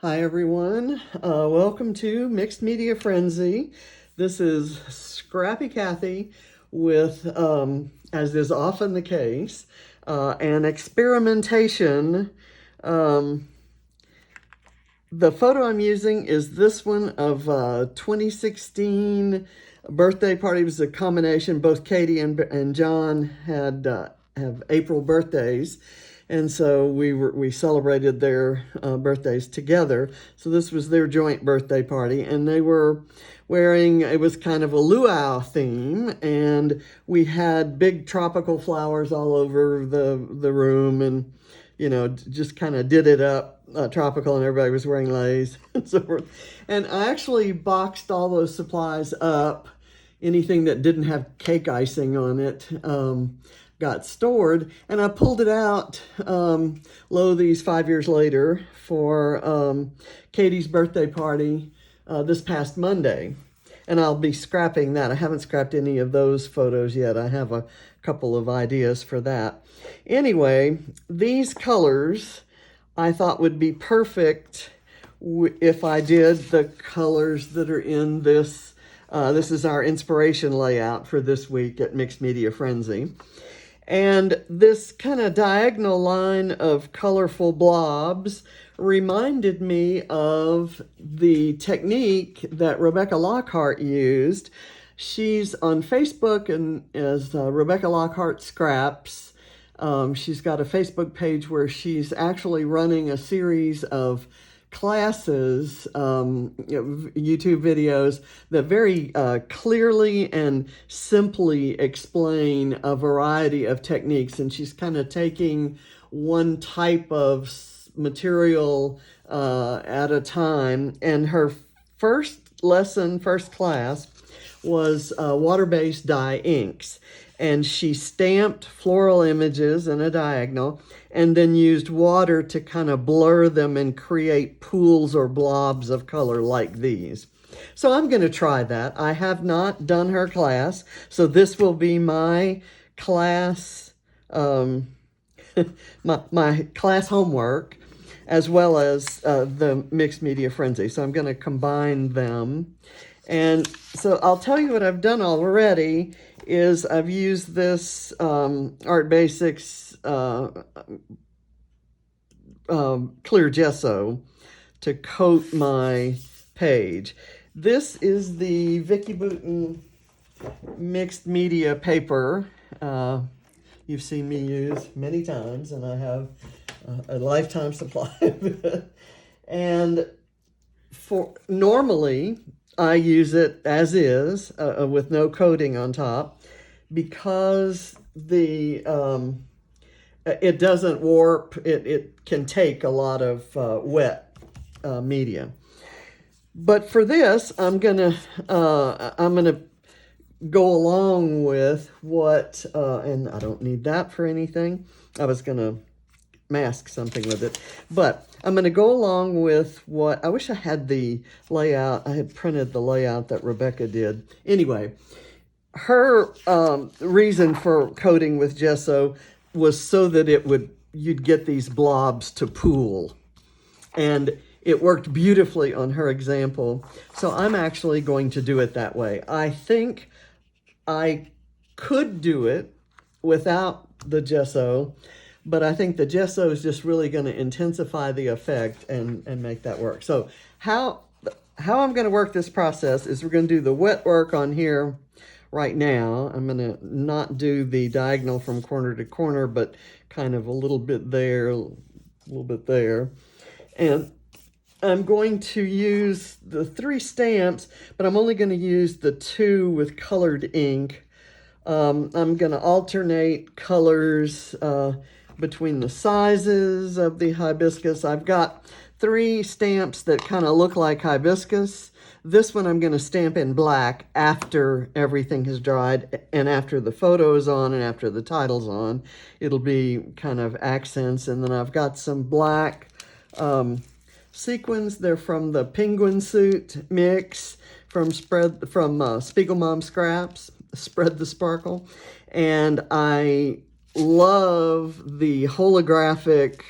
Hi everyone, welcome to Mixed Media Frenzy. This is Scrappy Kathy with, as is often the case, an experimentation. The photo I'm using is this one of 2016 birthday party. It was a combination. Both Katie and John have April birthdays. And so we celebrated their birthdays together. So this was their joint birthday party, and they were wearing, it was kind of a luau theme, and we had big tropical flowers all over the room, and just kind of did it up tropical, and everybody was wearing leis and so forth. And I actually boxed all those supplies up. Anything that didn't have cake icing on it got stored, and I pulled it out, these 5 years later, for Katie's birthday party this past Monday. And I'll be scrapping that. I haven't scrapped any of those photos yet. I have a couple of ideas for that. Anyway, these colors I thought would be perfect if I did the colors that are in this. This is our inspiration layout for this week at Mixed Media Frenzy. And this kind of diagonal line of colorful blobs reminded me of the technique that Rebecca Lockhart used. She's on Facebook and as Rebecca Lockhart Scraps. She's got a Facebook page where she's actually running a series of classes, YouTube videos that very clearly and simply explain a variety of techniques. And she's kind of taking one type of material at a time. And her first class was water-based dye inks. And she stamped floral images in a diagonal and then used water to kind of blur them and create pools or blobs of color like these. So I'm going to try that. I have not done her class, so this will be my class, my class homework, as well as the Mixed Media Frenzy. So I'm going to combine them. And so I'll tell you what I've done already is I've used this Art Basics clear gesso to coat my page. This is the Vicky Bouton mixed media paper you've seen me use many times, and I have a lifetime supply of it. And normally I use it as is with no coating on top, because it doesn't warp. It can take a lot of wet media. But for this, I'm gonna go along with what, and I don't need that for anything. I was gonna mask something with it, but I'm going to go along with what, I wish I had the layout. I had printed the layout that Rebecca did. Anyway, her reason for coating with gesso was so that you'd get these blobs to pool. And it worked beautifully on her example. So I'm actually going to do it that way. I think I could do it without the gesso, but I think the gesso is just really going to intensify the effect and make that work. So how I'm going to work this process is we're going to do the wet work on here right now. I'm going to not do the diagonal from corner to corner, but kind of a little bit there, a little bit there. And I'm going to use the 3 stamps, but I'm only going to use the 2 with colored ink. I'm going to alternate colors between the sizes of the hibiscus. I've got 3 stamps that kind of look like hibiscus. This one I'm going to stamp in black after everything has dried and after the photo is on and after the title's on. It'll be kind of accents. And then I've got some black sequins. They're from the penguin suit mix from Spiegel Mom Scraps, Spread the Sparkle. And I love the holographic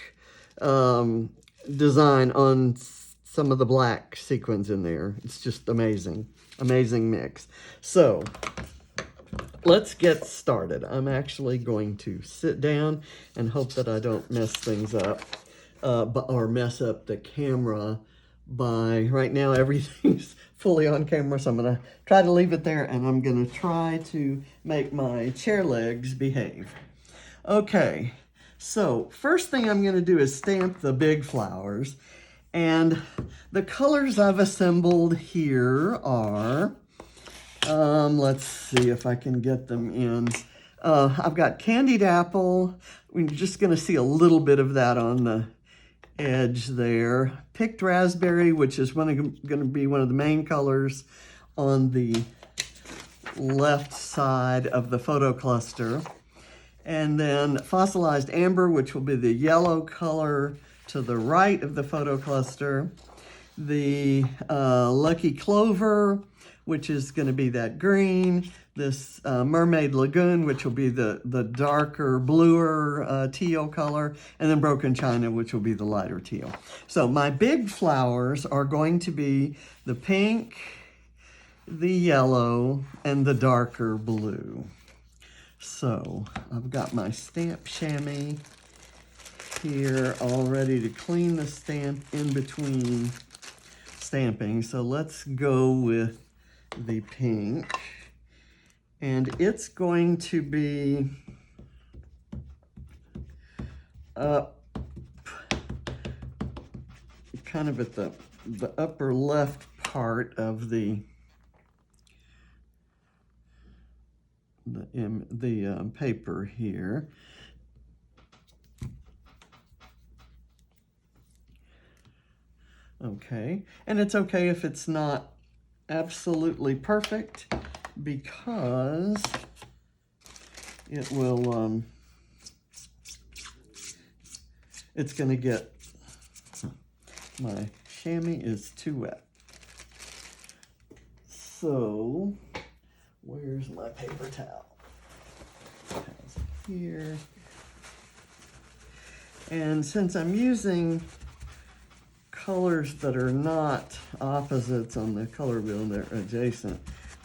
design on some of the black sequins in there. It's just amazing, amazing mix. So let's get started. I'm actually going to sit down and hope that I don't mess things up or mess up the camera by, right now everything's fully on camera, so I'm gonna try to leave it there, and I'm gonna try to make my chair legs behave. Okay, so first thing I'm gonna do is stamp the big flowers, and the colors I've assembled here are, let's see if I can get them in. I've got candied apple. We're just gonna see a little bit of that on the edge there. Picked raspberry, which is going to be one of the main colors on the left side of the photo cluster. And then fossilized amber, which will be the yellow color to the right of the photo cluster. The lucky clover, which is going to be that green. This mermaid lagoon, which will be the darker, bluer teal color, and then broken china, which will be the lighter teal. So my big flowers are going to be the pink, the yellow, and the darker blue. So I've got my stamp chamois here all ready to clean the stamp in between stamping. So let's go with the pink. And it's going to be up kind of at the upper left part of the paper here. Okay, and it's okay if it's not absolutely perfect, because it will, it's going to get, my chamois is too wet. So, where's my paper towel? It's here. And since I'm using colors that are not opposites on the color wheel, they're adjacent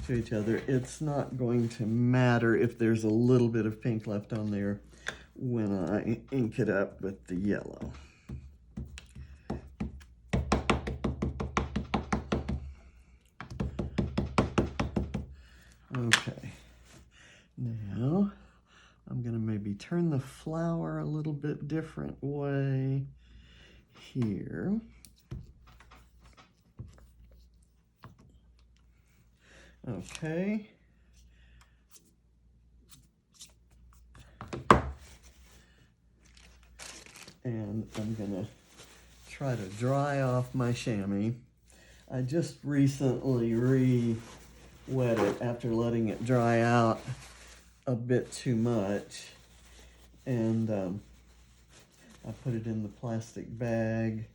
to each other, it's not going to matter if there's a little bit of pink left on there when I ink it up with the yellow. Okay, now I'm going to maybe turn the flower a little bit different way here. Okay. And I'm gonna try to dry off my chamois. I just recently re-wet it after letting it dry out a bit too much. And I put it in the plastic bag.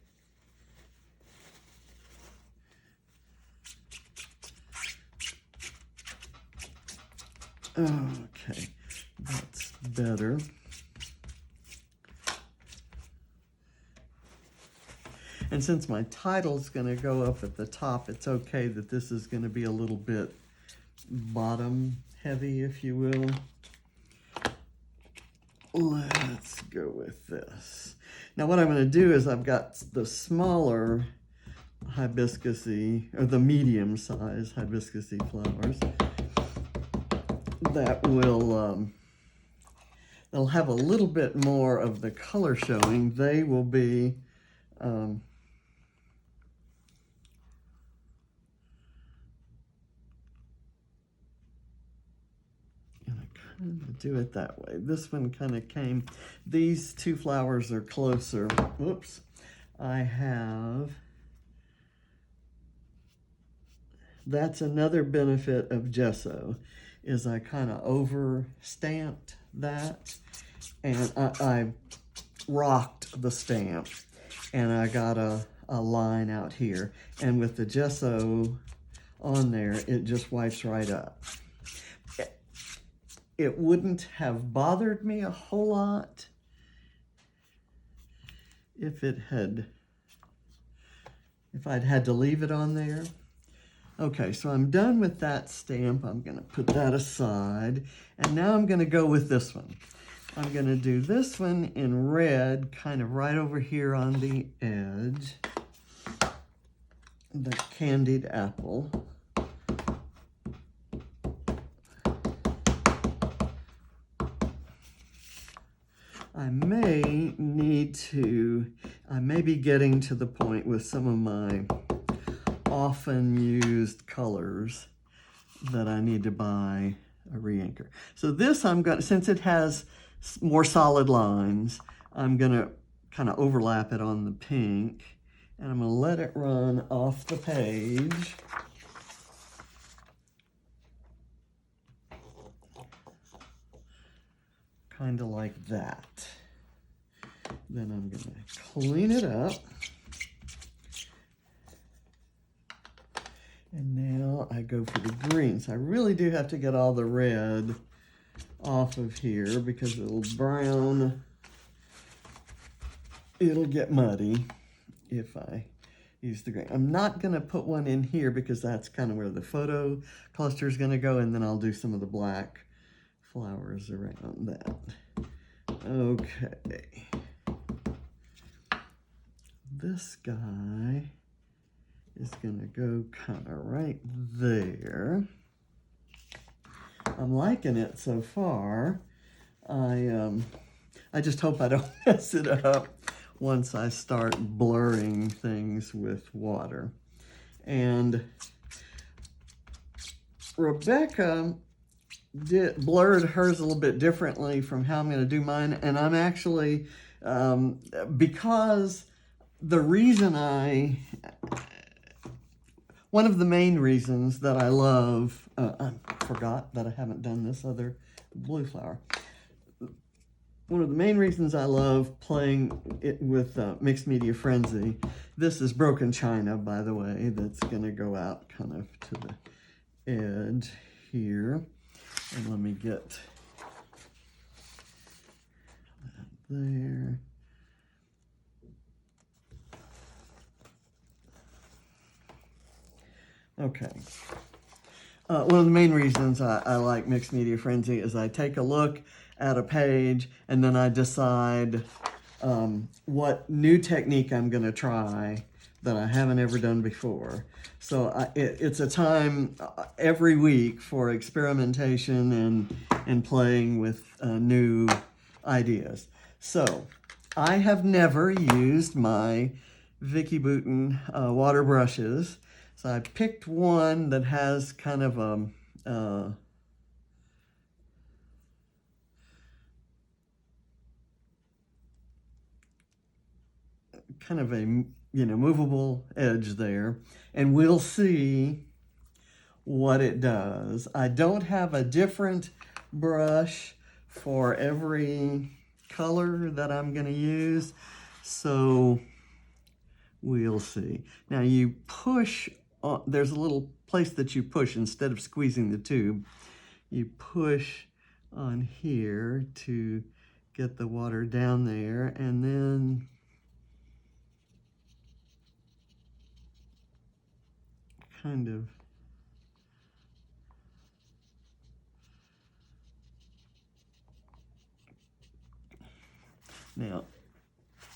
Okay, that's better. And since my title's going to go up at the top, it's okay that this is going to be a little bit bottom heavy, if you will. Let's go with this. Now what I'm going to do is I've got the smaller hibiscus-y, or the medium size hibiscus-y flowers that will, they'll have a little bit more of the color showing. They will be, and I kind of do it that way. This one kind of came, these two flowers are closer. Whoops. I have, that's another benefit of gesso, is I kind of over stamped that, and I rocked the stamp, and I got a line out here, and with the gesso on there, it just wipes right up. It wouldn't have bothered me a whole lot if it had if I'd had to leave it on there. Okay, so I'm done with that stamp. I'm gonna put that aside. And now I'm gonna go with this one. I'm gonna do this one in red, kind of right over here on the edge. The candied apple. I may be getting to the point with some of my often used colors that I need to buy a re-inker. So this since it has more solid lines, I'm gonna kind of overlap it on the pink, and I'm gonna let it run off the page. Kind of like that. Then I'm gonna clean it up. And now I go for the greens. I really do have to get all the red off of here because it'll brown. It'll get muddy if I use the green. I'm not gonna put one in here because that's kind of where the photo cluster is gonna go, and then I'll do some of the black flowers around that. Okay. This guy is gonna go kind of right there. I'm liking it so far. I just hope I don't mess it up once I start blurring things with water. And Rebecca blurred hers a little bit differently from how I'm going to do mine, and I'm actually because the reason one of the main reasons that I love, I forgot that I haven't done this other blue flower. One of the main reasons I love playing it with Mixed Media Frenzy, this is Broken China, by the way, that's gonna go out kind of to the edge here. And let me get that there. Okay. One of the main reasons I like Mixed Media Frenzy is I take a look at a page and then I decide what new technique I'm going to try that I haven't ever done before. So it's a time every week for experimentation and playing with new ideas. So I have never used my Vicki Boutin water brushes. So I picked one that has kind of a movable edge there, and we'll see what it does. I don't have a different brush for every color that I'm going to use, so we'll see. Now you push on, there's a little place that you push instead of squeezing the tube. You push on here to get the water down there, and then kind of now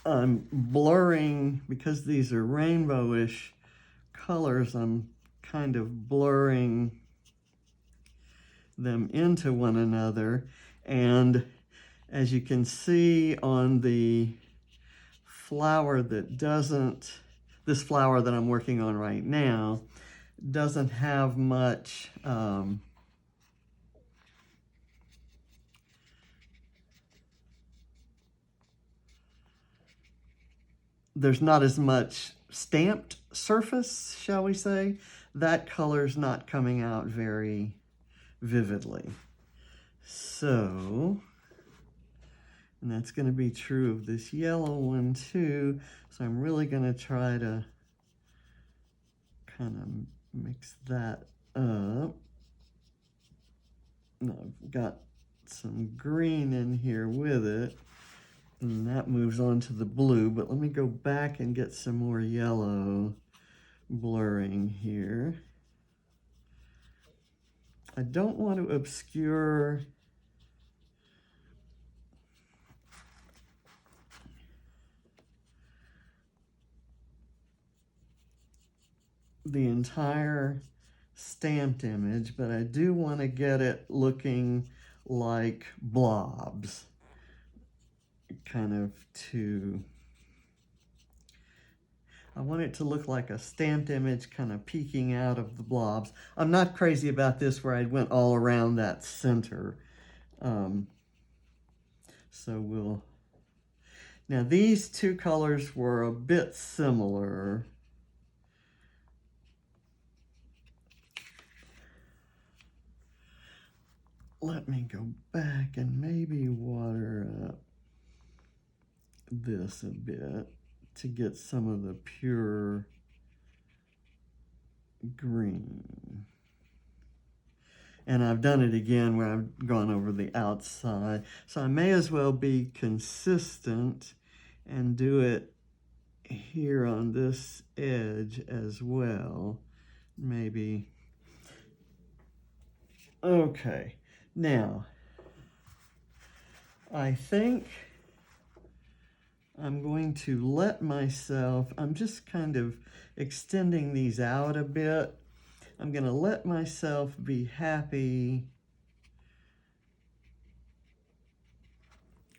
I'm blurring because these are rainbowish colors. I'm kind of blurring them into one another, and as you can see on the flower that doesn't, this flower that I'm working on right now doesn't have much there's not as much stamped surface, shall we say. That color's not coming out very vividly. So, and that's going to be true of this yellow one too. So I'm really going to try to kind of mix that up. Now I've got some green in here with it, and that moves on to the blue, but let me go back and get some more yellow blurring here. I don't want to obscure the entire stamped image, but I do want to get it looking like blobs, kind of I want it to look like a stamped image kind of peeking out of the blobs. I'm not crazy about this where I went all around that center. Now these two colors were a bit similar. Let me go back and maybe water up this a bit to get some of the pure green. And I've done it again where I've gone over the outside. So I may as well be consistent and do it here on this edge as well. Maybe. Okay, now I think I'm going to let myself, I'm just kind of extending these out a bit. I'm going to let myself be happy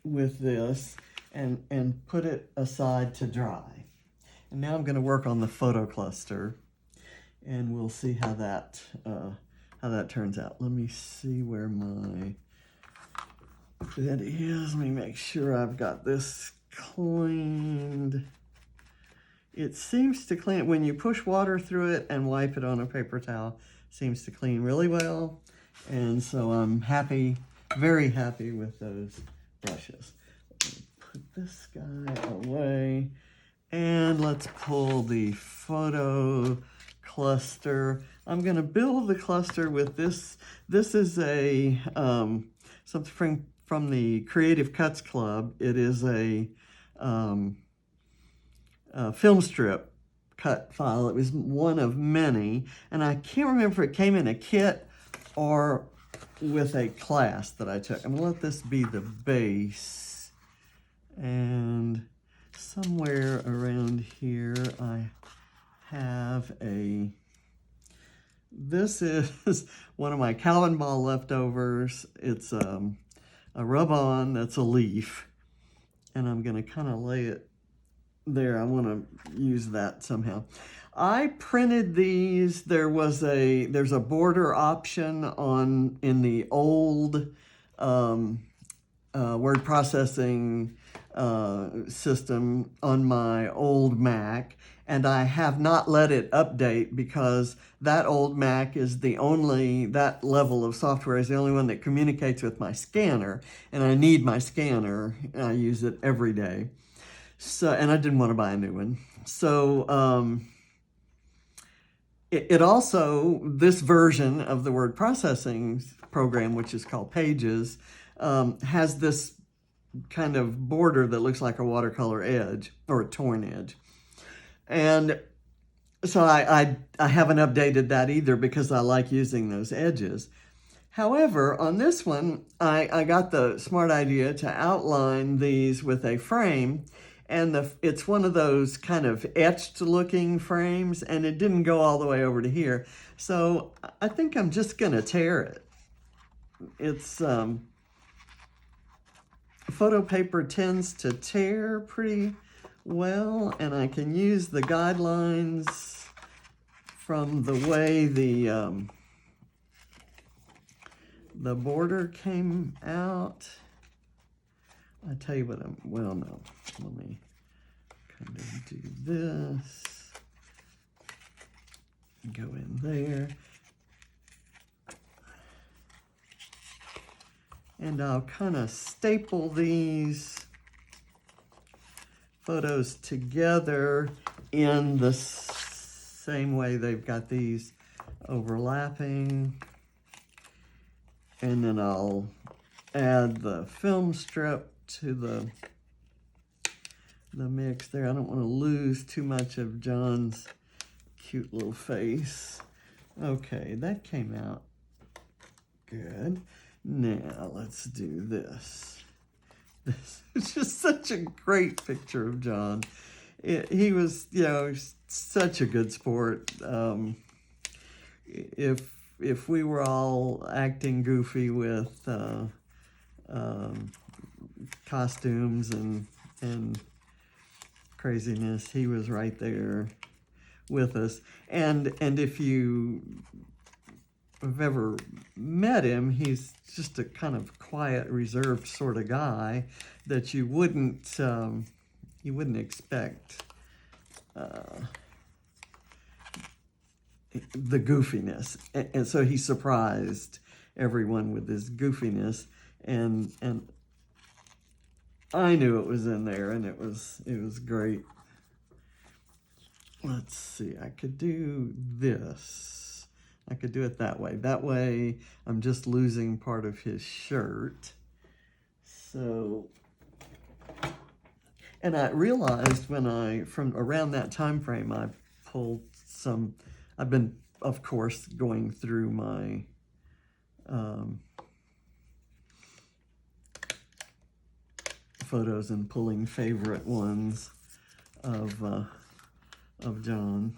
with this and put it aside to dry. And now I'm going to work on the photo cluster, and we'll see how that turns out. Let me see where my bit is. Let me make sure I've got this cleaned. It seems to clean when you push water through it and wipe it on a paper towel. It seems to clean really well, and so I'm happy, very happy with those brushes. Let me put this guy away, and let's pull the photo cluster. I'm going to build the cluster with this. This is a something from the Creative Cuts Club. It is a film strip cut file. It was one of many, and I can't remember if it came in a kit or with a class that I took. I'm gonna let this be the base, and somewhere around here I have this is one of my Calvin Ball leftovers. It's a rub-on that's a leaf, and I'm gonna kind of lay it there. I want to use that somehow. I printed these. There's a border option in the old word processing system on my old Mac, and I have not let it update because that old Mac is that level of software is the only one that communicates with my scanner, and I need my scanner. I use it every day. So, and I didn't want to buy a new one. So it also, this version of the word processing program, which is called Pages, has this kind of border that looks like a watercolor edge or a torn edge. And so I haven't updated that either because I like using those edges. However, on this one, I got the smart idea to outline these with a frame, and it's one of those kind of etched looking frames, and it didn't go all the way over to here. So I think I'm just gonna tear it. It's photo paper tends to tear pretty well, and I can use the guidelines from the way the border came out. I tell you what, well, no, let me kind of do this, go in there, and I'll kind of staple these photos together in the same way they've got these overlapping, and then I'll add the film strip to the mix there. I don't want to lose too much of John's cute little face. Okay, that came out good. Now let's do this. This is just such a great picture of John. He was, you know, such a good sport. If we were all acting goofy with costumes and craziness, he was right there with us. And if you have ever met him, he's just a kind of quiet, reserved sort of guy that you wouldn't expect the goofiness, and so he surprised everyone with his goofiness, and I knew it was in there, and it was great. Let's see, I could do this. I could do it that way. That way, I'm just losing part of his shirt. So, and I realized from around that time frame, I pulled some. I've been, of course, going through my photos and pulling favorite ones of John.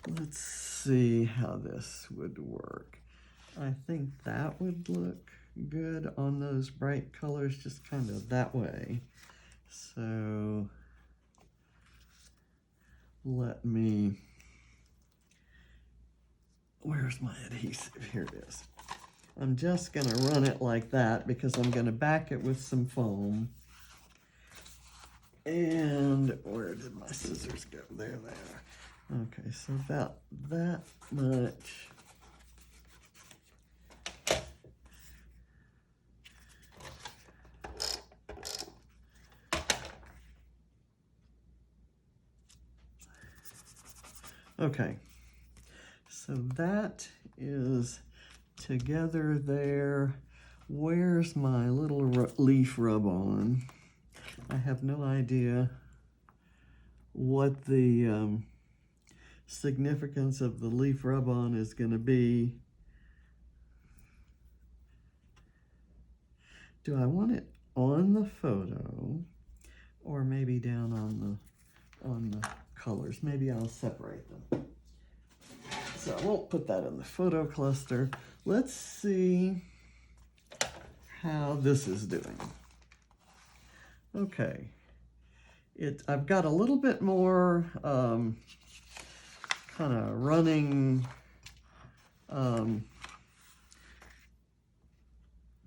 Let's see how this would work. I think that would look good on those bright colors, just kind of that way. So let me, where's my adhesive? Here it is. I'm just gonna run it like that because I'm gonna back it with some foam. And where did my scissors go? There they are. Okay, so about that much. Okay, so that is together there. Where's my little leaf rub-on? I have no idea what the significance of the leaf rub-on is going to be. Do I want it on the photo or maybe down on the colors? Maybe I'll separate them. So I won't put that in the photo cluster. Let's see how this is doing. Okay, I've got a little bit more kind of running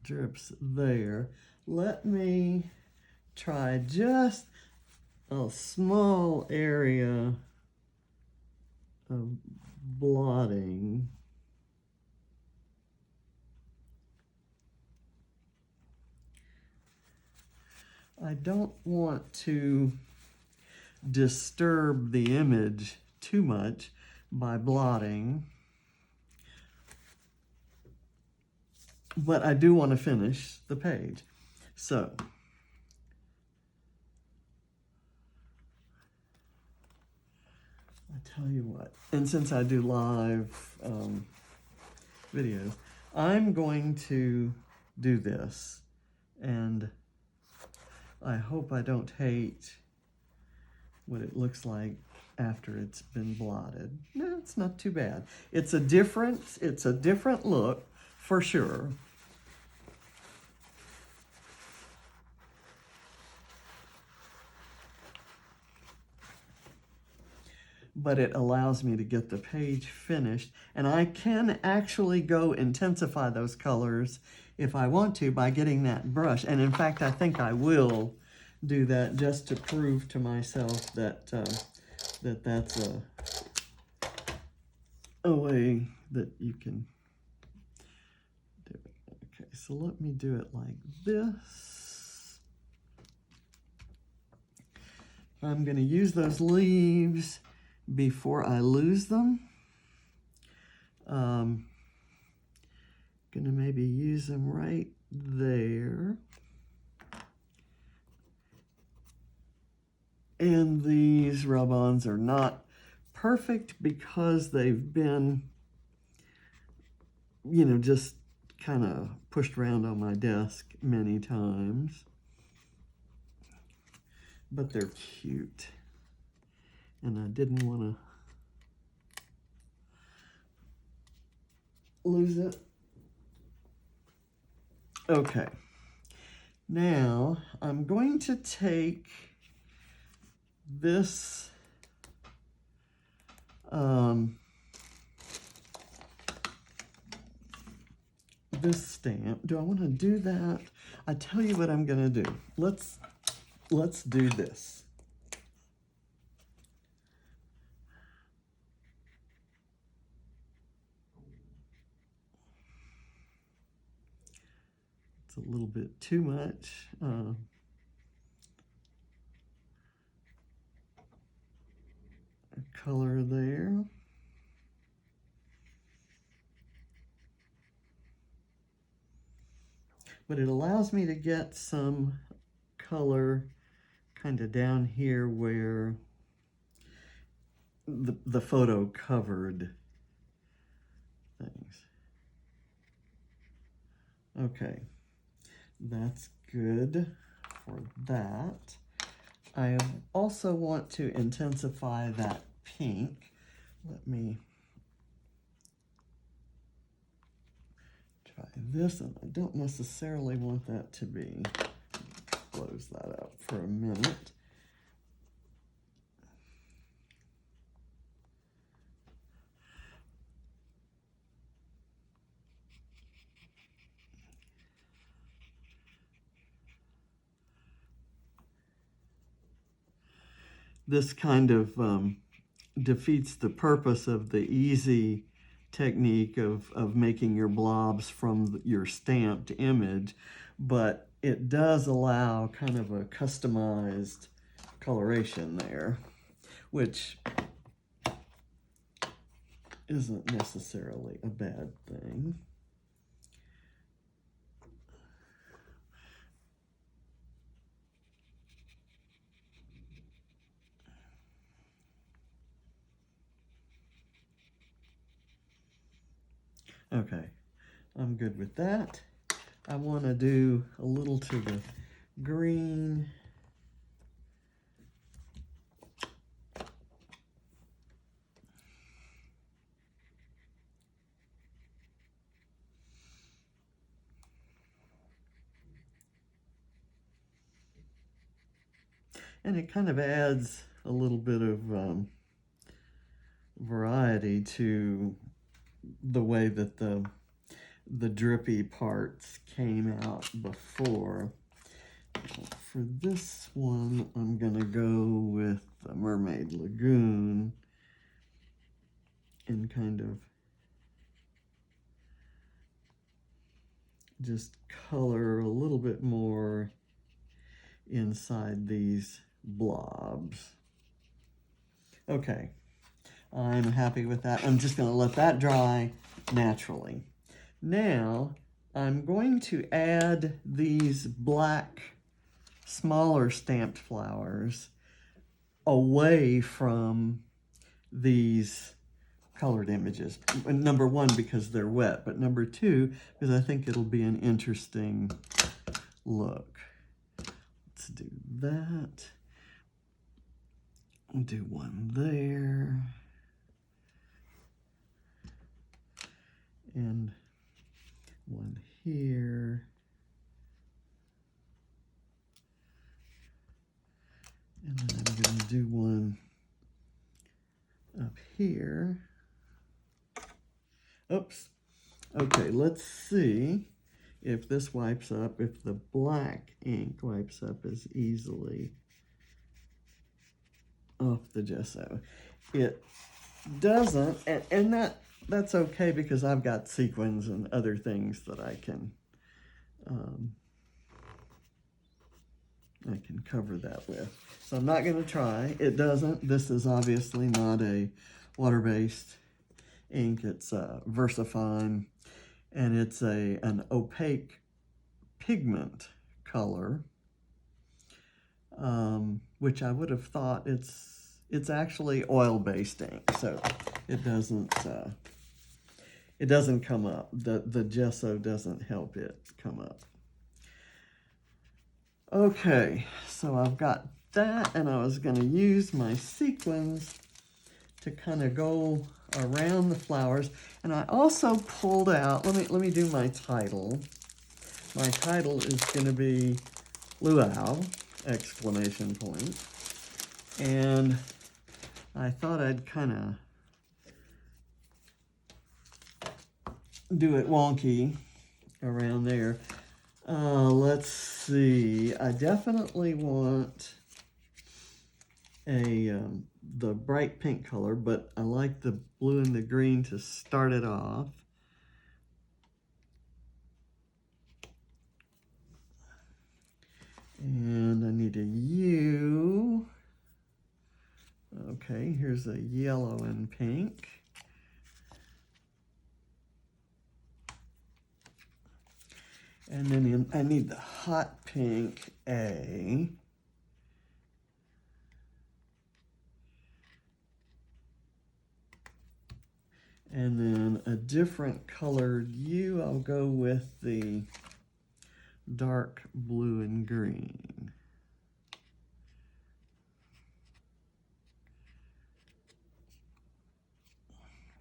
drips there. Let me try just a small area of blotting. I don't want to disturb the image too much by blotting, but I do want to finish the page. So I tell you what, and since I do live videos, I'm going to do this, and I hope I don't hate what it looks like after it's been blotted. No, it's not too bad. It's a different look for sure. But it allows me to get the page finished, and I can actually go intensify those colors if I want to by getting that brush. And in fact, I think I will do that just to prove to myself that that's a way that you can do it. Okay, so let me do it like this. I'm going to use those leaves before I lose them. Gonna maybe use them right there. And these rub-ons are not perfect because they've been, you know, just kind of pushed around on my desk many times. But they're cute. And I didn't want to lose it. Okay. Now I'm going to take this this stamp. Do I want to do that? I tell you what I'm going to do. Let's do this. It's a little bit too much. Color there. But it allows me to get some color kind of down here where the photo covered things. Okay, that's good for that. I also want to intensify that pink. Let me try this, and I don't necessarily want that to be. Close that up for a minute. This kind of defeats the purpose of the easy technique of making your blobs from your stamped image, but it does allow kind of a customized coloration there, which isn't necessarily a bad thing. Okay, I'm good with that. I want to do a little to the green. And it kind of adds a little bit of variety to the way that the drippy parts came out before. For this one, I'm gonna go with the Mermaid Lagoon and kind of just color a little bit more inside these blobs. Okay, I'm happy with that. I'm just gonna let that dry naturally. Now, I'm going to add these black, smaller stamped flowers away from these colored images. Number one, because they're wet, but number two, because I think it'll be an interesting look. Let's do that. I'll do one there. And one here. And then I'm going to do one up here. Oops. Okay, let's see if this wipes up, if the black ink wipes up as easily off the gesso. It doesn't, and that's okay because I've got sequins and other things that I can cover that with. So I'm not going to try. It doesn't. This is obviously not a water-based ink. It's VersaFine, and it's an opaque pigment color, which I would have thought it's it's actually oil-based ink, so it doesn't come up. The gesso doesn't help it come up. Okay, so I've got that, and I was going to use my sequins to kind of go around the flowers. And I also pulled out, let me do my title. My title is going to be Luau, exclamation point. And I thought I'd kind of do it wonky around there. Let's see. I definitely want the bright pink color, but I like the blue and the green to start it off. And I need a U. Okay, here's a yellow and pink. And then I need the hot pink A. And then a different colored U, I'll go with the dark blue and green.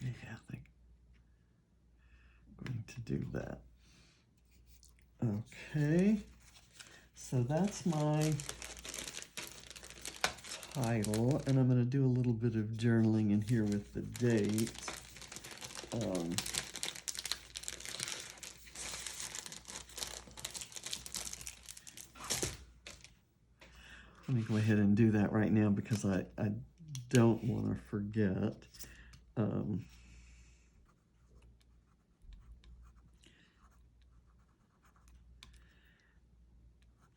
Yeah, I think I'm going to do that. Okay, so that's my title, and I'm going to do a little bit of journaling in here with the date. Let me go ahead and do that right now because I don't want to forget.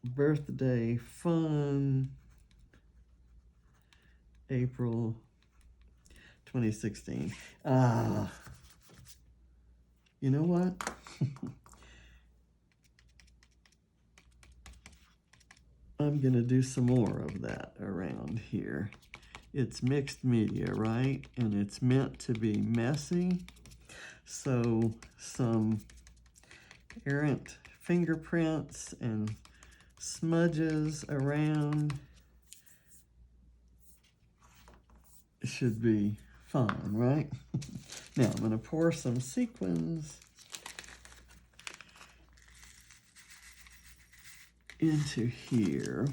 Birthday fun, April 2016. You know what? I'm going to do some more of that around here. It's mixed media, right? And it's meant to be messy. So some errant fingerprints and smudges around should be fine, right? Now I'm going to pour some sequins into here.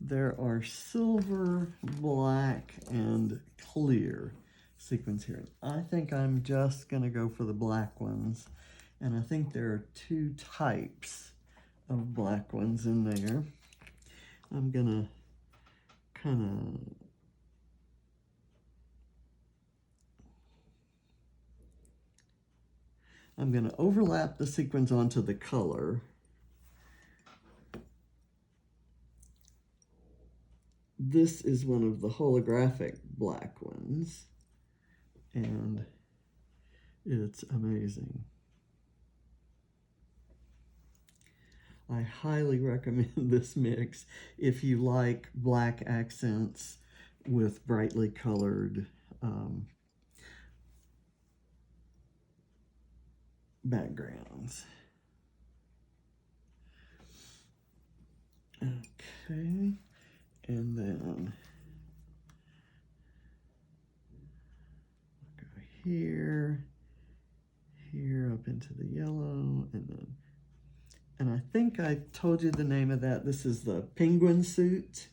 There are silver, black, and clear sequins here. I think I'm just going to go for the black ones. And I think there are two types of black ones in there. I'm going to I'm going to overlap the sequins onto the color. This is one of the holographic black ones, and it's amazing. I highly recommend this mix if you like black accents with brightly colored backgrounds. Okay, and then go here, up into the yellow, and I think I told you the name of that. This is the Penguin Suit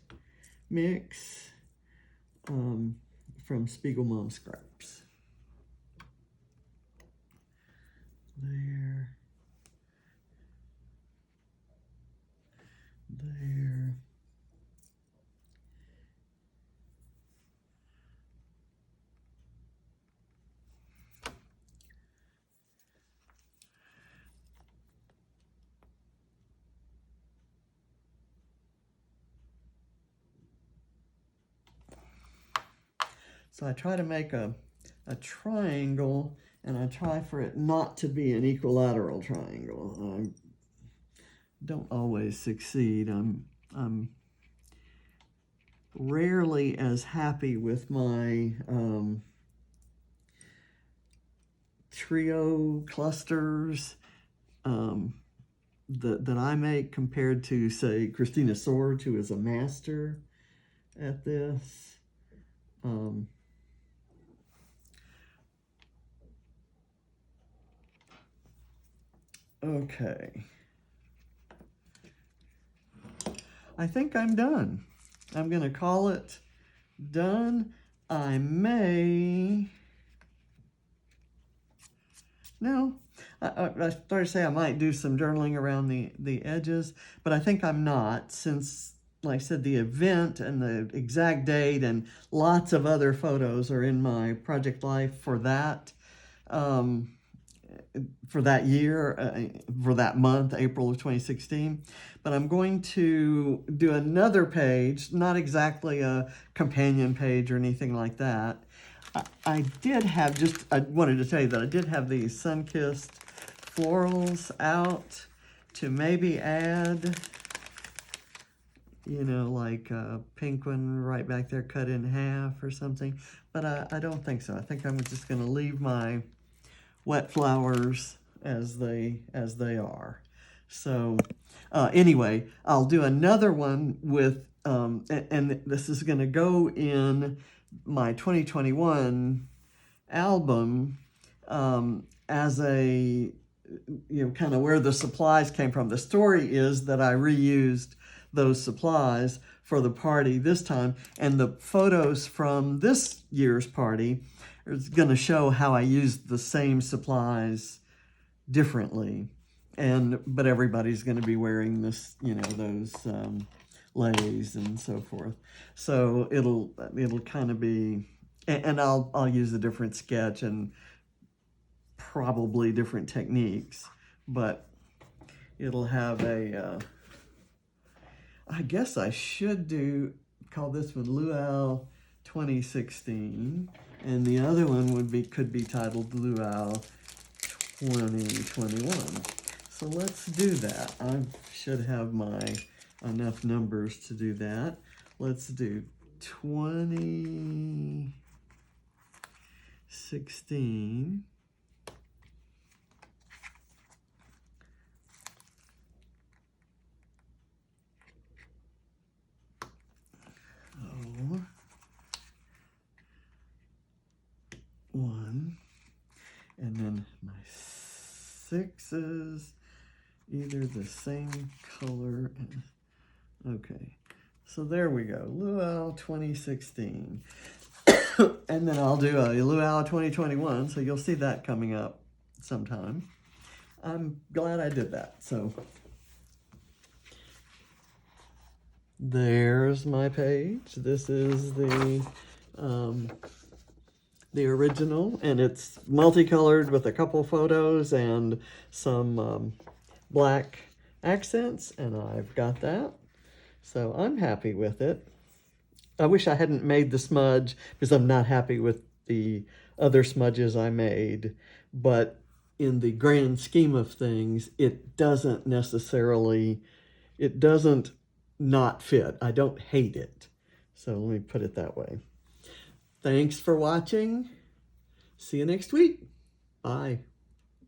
mix from Spiegel Mom Scraps. There. So I try to make a triangle, and I try for it not to be an equilateral triangle. I don't always succeed. I'm rarely as happy with my trio clusters that I make compared to, say, Christina Sword, who is a master at this. Okay. I think I'm done. I'm going to call it done. I may... No, I started to say I might do some journaling around the edges, but I think I'm not, since, like I said, the event and the exact date and lots of other photos are in my project life for that year, for that month, April of 2016. But I'm going to do another page, not exactly a companion page or anything like that. I did have I wanted to tell you that I did have these sun-kissed florals out to maybe add, you know, like a pink one right back there cut in half or something. But I don't think so. I think I'm just going to leave my wet flowers as they are. So anyway, I'll do another one with, and this is going to go in my 2021 album as a, you know, kind of where the supplies came from. The story is that I reused those supplies for the party this time, and the photos from this year's party is going to show how I used the same supplies differently. But everybody's going to be wearing this, you know, those leis and so forth. So it'll kind of be, and I'll use a different sketch and probably different techniques, but it'll have a, I guess I should call this one Luau 2016, and the other one could be titled Luau 2021. So let's do that. I should have enough numbers to do that. Let's do 2016. One, and then my sixes, either the same color. Okay, so there we go, Luau 2016. And then I'll do a Luau 2021, so you'll see that coming up sometime. I'm glad I did that. So there's my page. This is the original, and it's multicolored with a couple photos and some black accents, and I've got that. So I'm happy with it. I wish I hadn't made the smudge because I'm not happy with the other smudges I made, but in the grand scheme of things, it doesn't not fit. I don't hate it. So let me put it that way. Thanks for watching. See you next week. Bye.